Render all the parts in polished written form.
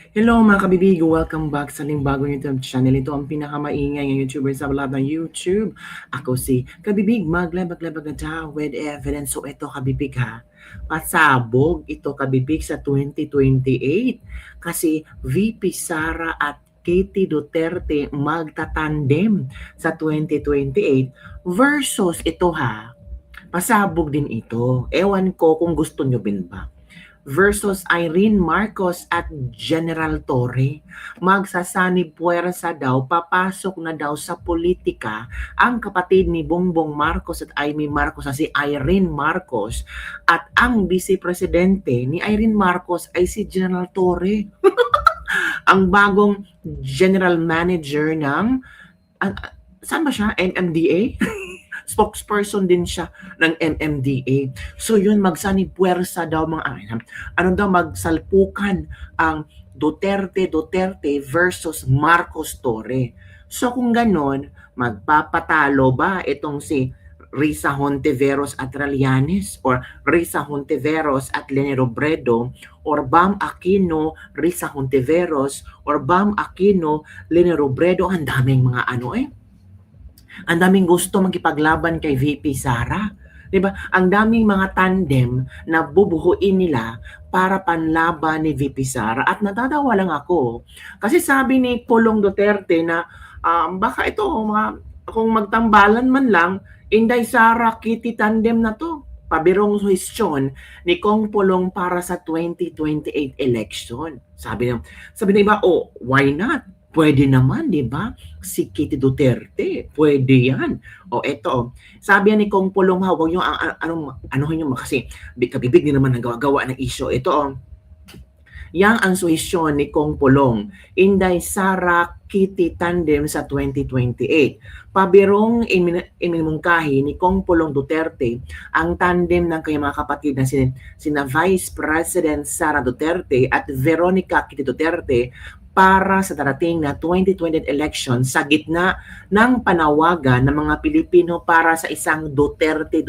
Hello mga kabibig! Welcome back sa bagong YouTube channel. Ito ang pinakamaingay ng YouTuber sa lahat ng YouTube. Ako si Kabibig, maglabag-labag na tayo with evidence. So ito kabibig ha, pasabog ito kabibig sa 2028 kasi VP Sara at Katie Duterte magtatandem sa 2028 versus ito ha, pasabog din ito. Ewan ko kung gusto nyo din ba versus Irene Marcos at General Torre. Magsasanib puwersa daw, papasok na daw sa politika ang kapatid ni Bongbong Marcos at Amy Marcos na si Irene Marcos at ang vice-presidente ni Irene Marcos ay si General Torre. Ang bagong general manager ng saan ba siya? MMDA? Spokesperson din siya ng MMDA. So yun, magsanib puwersa daw mga ano daw, magsalpukan ang Duterte versus Marcos Torre. So kung ganon, magpapatalo ba itong si Risa Hontiveros at Trillanes or Risa Hontiveros at Leni Robredo or Bam Aquino, Risa Hontiveros or Bam Aquino, Leni Robredo? Ang daming mga ang daming gusto magkipaglaban kay VP Sara. 'Di ba? Ang daming mga tandem na bubuhuin nila para panlaban ni VP Sara at natatawa lang ako. Kasi sabi ni Pulong Duterte na baka ito kung magtambalan man lang, Inday Sara Kitty tandem na to. Pabirong suhestyon ni Kong Pulong para sa 2028 election. Sabi ng iba, oh, why not? Pwede naman, di ba? Si Kitty Duterte, pwede yan. O eto, sabi ni Kong Pulong, huwag yung anuhin nyo kasi kabibig din naman nagawa ng issue. Ito, yang ang suhesyon ni Kong Pulong, Inday Sara Kitty tandem sa 2028. Pabirong iminumungkahi ni Kong Pulong Duterte ang tandem ng kanyang mga kapatid na sina Vice President Sara Duterte at Veronica Kitty Duterte para sa darating na 2020 election sa gitna ng panawagan ng mga Pilipino para sa isang Duterte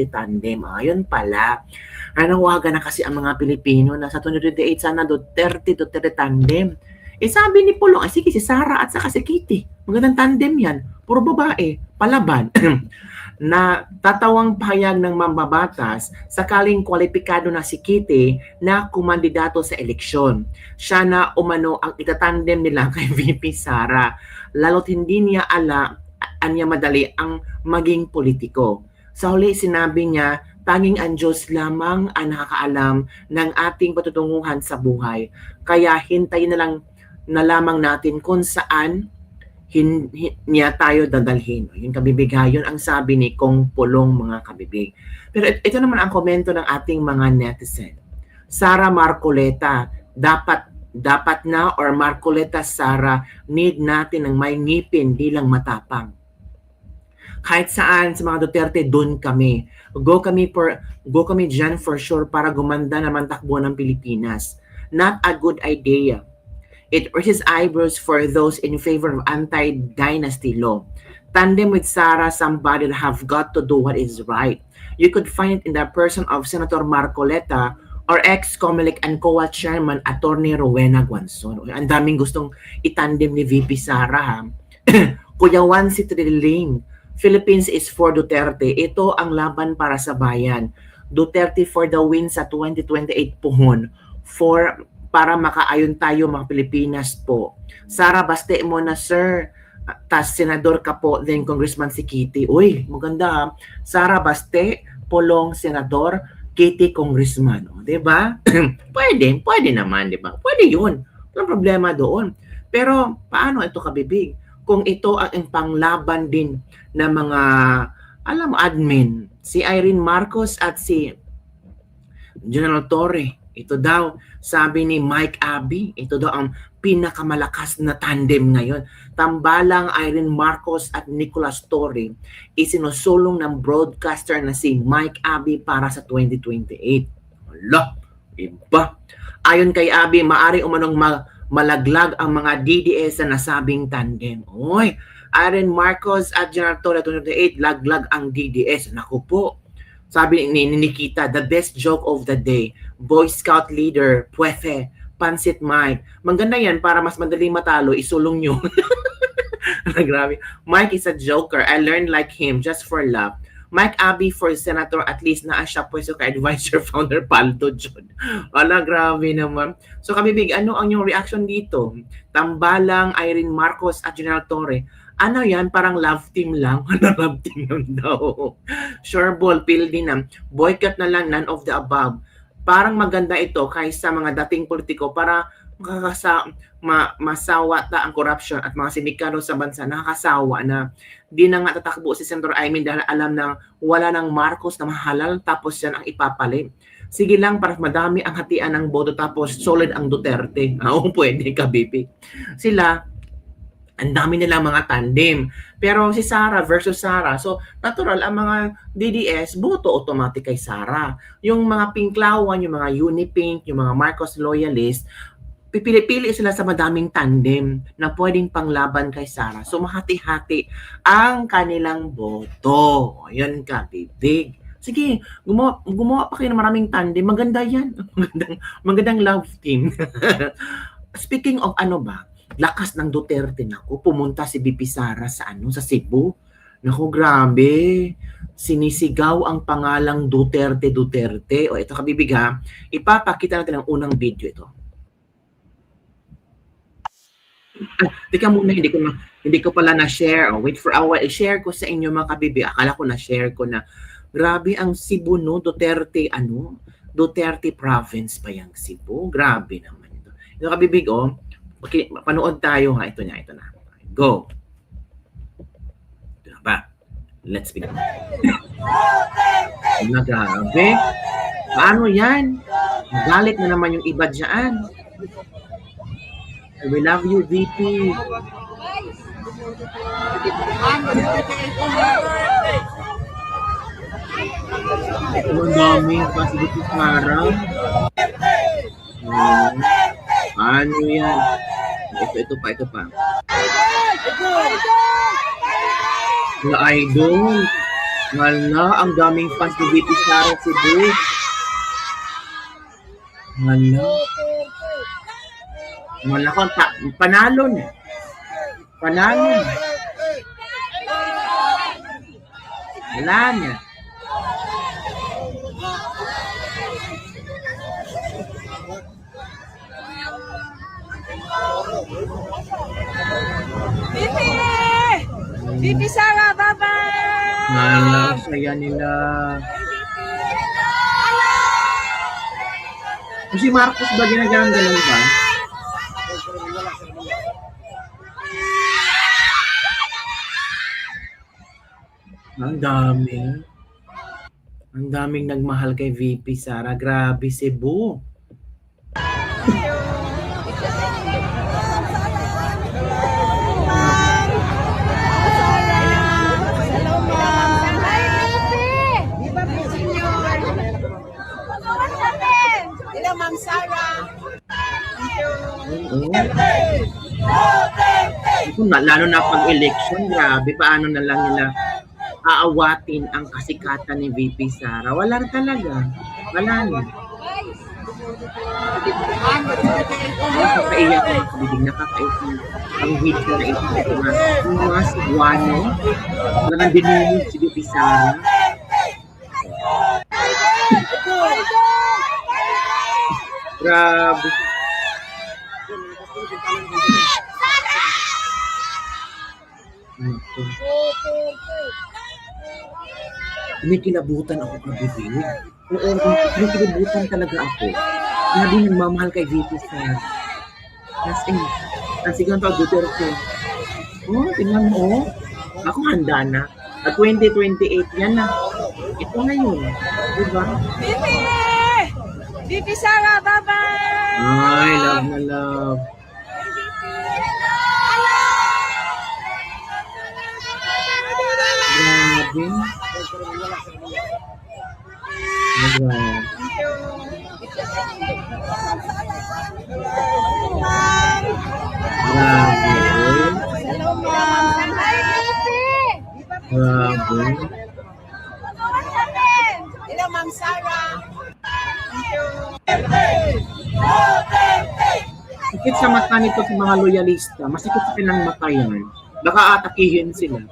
tandem. Ayun pala. Nanawagan na kasi ang mga Pilipino na sa 2028 sana Duterte tandem. Sabi ni Pulong, sige si Sara at saka si Kitty. Magandang tandem yan. Puro babae. Palaban. Na tatawang pahayag ng mambabatas sakaling kwalipikado na si Kitty na kumandidato sa eleksyon. Siya na umano ang itatandem nila kay VP Sara. Lalo't hindi niya anya madali ang maging politiko. Sa huli sinabi niya, tanging ang Diyos lamang ang nakakaalam ng ating patutunguhan sa buhay. Kaya hintayin na lamang natin kung saan niya tayo dadalhin. Yung kabibig ha, yun ang sabi ni Kong Pulong mga kabibig. Pero ito naman ang komento ng ating mga netizen. Sara Marcoleta, dapat na or Marcoleta Sara, need natin ng may ngipin, di lang matapang. Kahit saan sa mga Duterte, doon kami. Go kami dyan for sure para gumanda naman takbo ng Pilipinas. Not a good idea. It raises eyebrows for those in favor of anti-dynasty law. Tandem with Sara, somebody that have got to do what is right. You could find it in the person of Senator Marcoleta or ex-Comelec and COA Chairman Attorney Rowena Guanzon. Ang daming gustong itandem ni VP Sara ha. Kuya Juan si Triling, Philippines is for Duterte. Ito ang laban para sa bayan. Duterte for the win sa 2028 puhon. Para makaayon tayo mga Pilipinas po. Sara, baste mo na sir. Tas senador ka po, then Congressman si Kitty. Uy, maganda ha. Sara, baste, Pulong, senador, Kitty, congressman. O, diba? pwede naman, diba? Pwede yun. Walang problema doon. Pero, paano ito kabibig? Kung ito ang panglaban din ng mga, admin, si Irene Marcos at si General Torre, ito daw, sabi ni Mike Abbey, ito daw ang pinakamalakas na tandem ngayon. Tambalang Irene Marcos at Nicolas Torre, isinusulong ng broadcaster na si Mike Abbey para sa 2028. Hala, iba. Ayon kay Abbey, maari umanong malaglag ang mga DDS na nasabing tandem. Oy, Irene Marcos at General Torre 2028, laglag ang DDS. Naku po. Sabi ni Nikita, the best joke of the day, Boy Scout leader, Puefe, Pansit Mike. Maganda yan para mas madaling matalo, isulong nyo. Grabe. Mike is a joker. I learned like him just for love. Mike Abbey for senator, at least na siya pwesto ka advisor founder Paldo John. Wala, grabe naman. So kabibig, ano ang yung reaction dito? Tambalang, Irene Marcos at General Torre. Ano yan? Parang love team lang. Ano, love team lang daw. Sure ball, pildi na. Boycott na lang, none of the above. Parang maganda ito kaysa mga dating politiko para masawa ta ang corruption at mga sindikato sa bansa. Nakakasawa na di na nga tatakbo si Senator Aimee dahil alam na wala ng Marcos na mahalal tapos yan ang ipapalit. Sige lang para madami ang hatian ng boto tapos solid ang Duterte. Oo, pwede ka, BP. Sila, ang dami nilang mga tandem. Pero si Sara versus Sara, so natural ang mga DDS, boto automatic kay Sara. Yung mga Pinklawan, yung mga Unipink, yung mga Marcos loyalist, pipili-pili sila sa madaming tandem na pwedeng panglaban kay Sara. So mahati-hati ang kanilang boto. Ayun ka, bibig. Sige, gumawa pa kayo ng maraming tandem. Maganda yan. Magandang love team. Speaking of lakas ng Duterte, pumunta si BP Sara sa sa Cebu. Naku, grabe. Sinisigaw ang pangalang Duterte. O ito kabibig ha. Ipapakita natin ang unang video ito. Teka muna, hindi ko pala na-share. Wait for a while. I-share ko sa inyo mga kabibig. Akala ko na-share ko na. Grabe ang Cebu, no? Duterte, Duterte province pa yung Cebu. Grabe naman ito. Ito kabibig, panood tayo ha. Ito na. Go. Ito na ba? Let's begin. Grabe. Paano yan? Galit na naman yung iba dyan. We love you, VP. Ang dami kasi dito sa harap. Ano yan? Ito pa. Na idol. Wala, ang daming fans ni VP Sara Cebu. Wala ko, panalo na. Wala na. Bibi Sara, bye-bye! Wala, saya nila. Si Marcos ba ginagalang ba? Ang daming nagmahal kay VP Sara. Grabe, Cebu. Hello, Ma'am Sara. Lalo na pag-election, grabe, paano na lang nila aawatin ang kasikatan ni VP Sara. Wala na talaga. Wala na. Nakakaiyak ang kabibig. Nakakaiyak ang video na ito. Yung mga Cebuano, talagang dinunod si VP Sara. Grabe. Kinikilabutan ako kabibig. Oo, kinikilabutan talaga ako. Hindi nagmamahal kay VP Sara. As in, sigang pa Duterte. Tingnan mo. Ako handa na. At 2028 yan na. Ito ngayon. Diba? VP Sara, bye-bye! Ay, love na love. Grabe. Hello, Ma'am. Grabe. Hello, Ma'am Sara. Masikip sa mata nito sa mga loyalista. Masikip sa kanilang mata yan. Baka atakihin sila.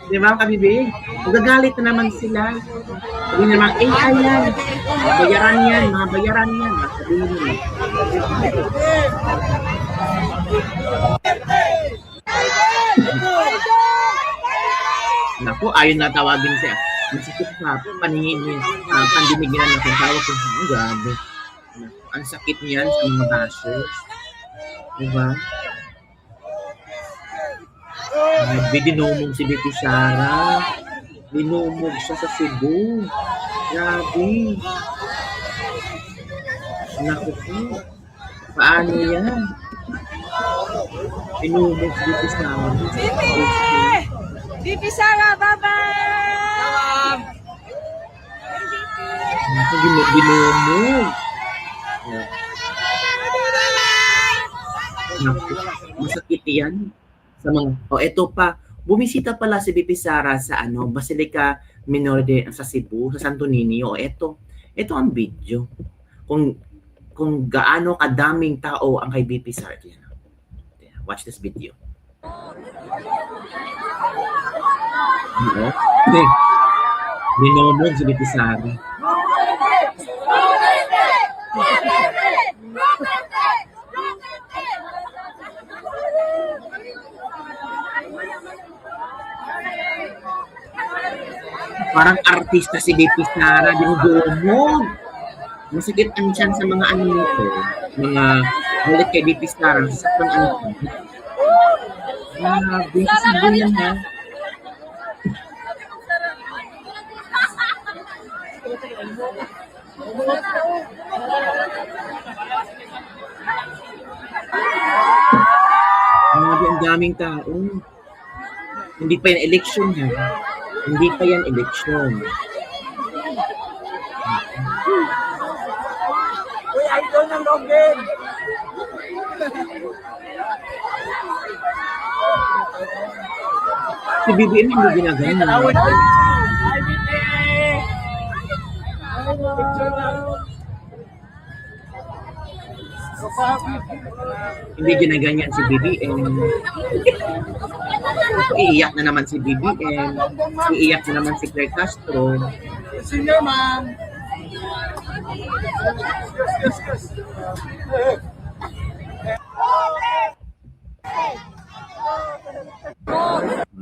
Di ba, kabibig? Magagalit na naman sila. Sabi naman, AI yan. Bayaran yan, mga bayaran yan. Sabihin nila. Naku, ayun na tawagin siya. Masikip sa paningin niya. Pandinig nila na kung tawag ko. Oh, grabe. Ang sakit niyan sa mga bashers. Diba? Dinumog si Betty Sara. Dinumog siya sa Cebu. Grabe. Naku po. Paano yan? Dinumog si Betty Sara. Bibi Sara, bye-bye! Naku, dinumog. Naku, masakit yan. Sa mga, eto pa, bumisita pala si Bibi Sara sa Basilica Minor sa Cebu, sa Santo Niño. Ito ang video. Kung gaano kadaming tao ang kay Bibi Sara. Watch this video. Binomog si Bibi Sara. Parang artista si Bibi Sara, dinudumog. Masakit ang tiyan sa mga nito, mga ulit kay Bibi Sara, sa pang sabi yan ha. Ang daming tao. Hindi pa yan election ha. Hindi pa yan election. Uy, idol ng Logan! Si BBM hindi ginagano. Hindi ginaganyan si BBM. Iiyak na naman si BBM. Iiyak na naman si Claire Castro. Senior ma'am!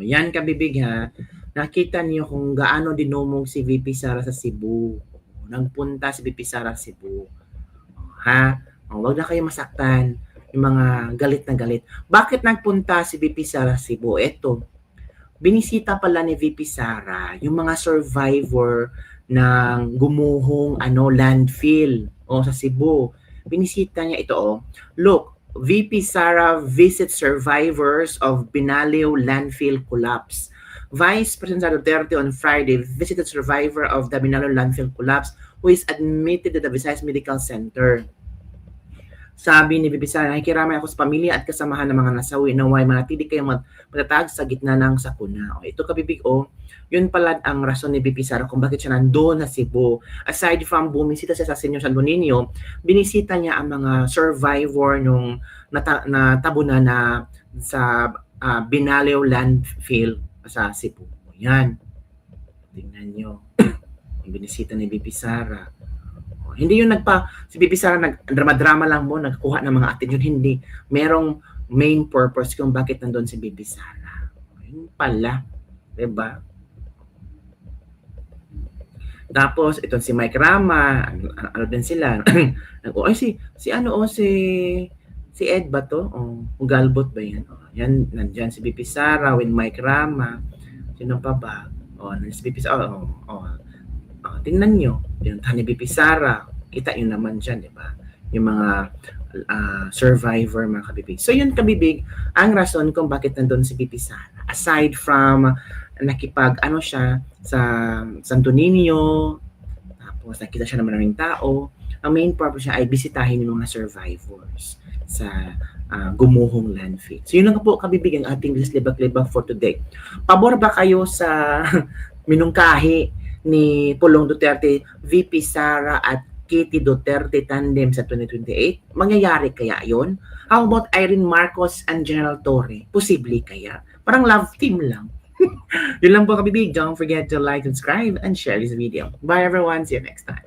Yan kabibig ha. Nakita niyo kung gaano dinumog si VP Sara sa Cebu. Nagpunta si VP Sara sa Cebu. Ha? Huwag na kayo masaktan. Yung mga galit na galit. Bakit nagpunta si VP Sara sa Cebu? Eto, binisita pala ni VP Sara yung mga survivor ng gumuhong landfill sa Cebu. Binisita niya ito. Look, VP Sara visits survivors of Binalio landfill collapse. Vice President Duterte on Friday visited survivor of the Binalio landfill collapse who is admitted to the Visayas Medical Center. Sabi ni VP Sara, nakikiramay ako sa pamilya at kasamahan ng mga nasawi na naway manatili kayong matatag sa gitna ng sakuna. Ito kabibig yun pala ang rason ni VP Sara kung bakit siya nandoon sa Cebu. Aside from bumisita siya sa Senyor Santo Niño, binisita niya ang mga survivor nung natabunan na sa Binalio landfill sa Cebu. Yan. Tingnan nyo. Binisita ni VP Sara. Hindi yun si VP Sara nagdrama-drama lang mo, nagkuha ng mga atin yun. Hindi. Merong main purpose kung bakit nandun si VP Sara. Yun pala. Diba? Tapos, ito si Mike Rama, ano din sila. Si Ed ba to? Galbot ba yan? Yan, nandyan si VP Sara with Mike Rama. Sino pa ba? Si VP Sara. Tingnan nyo. Pinuntahan ni VP Sara. Kita yun naman dyan, di ba? Yung mga survivor, mga kabibig. So yun kabibig, ang rason kung bakit nandun si VP Sara. Aside from siya sa Santo Niño, tapos nakita siya ng maraming tao, ang main purpose niya ay bisitahin yung mga survivors sa gumuhong landfill. So yun lang po kabibig ang ating libag-libag for today. Pabor ba kayo sa minungkahi ni Pulong Duterte, VP Sara at Kitty Duterte tandem sa 2028? Mangyayari kaya yon? How about Irene Marcos and General Torre? Posible kaya? Parang love team lang. Yun lang po kabibig. Don't forget to like, subscribe, and share this video. Bye everyone. See you next time.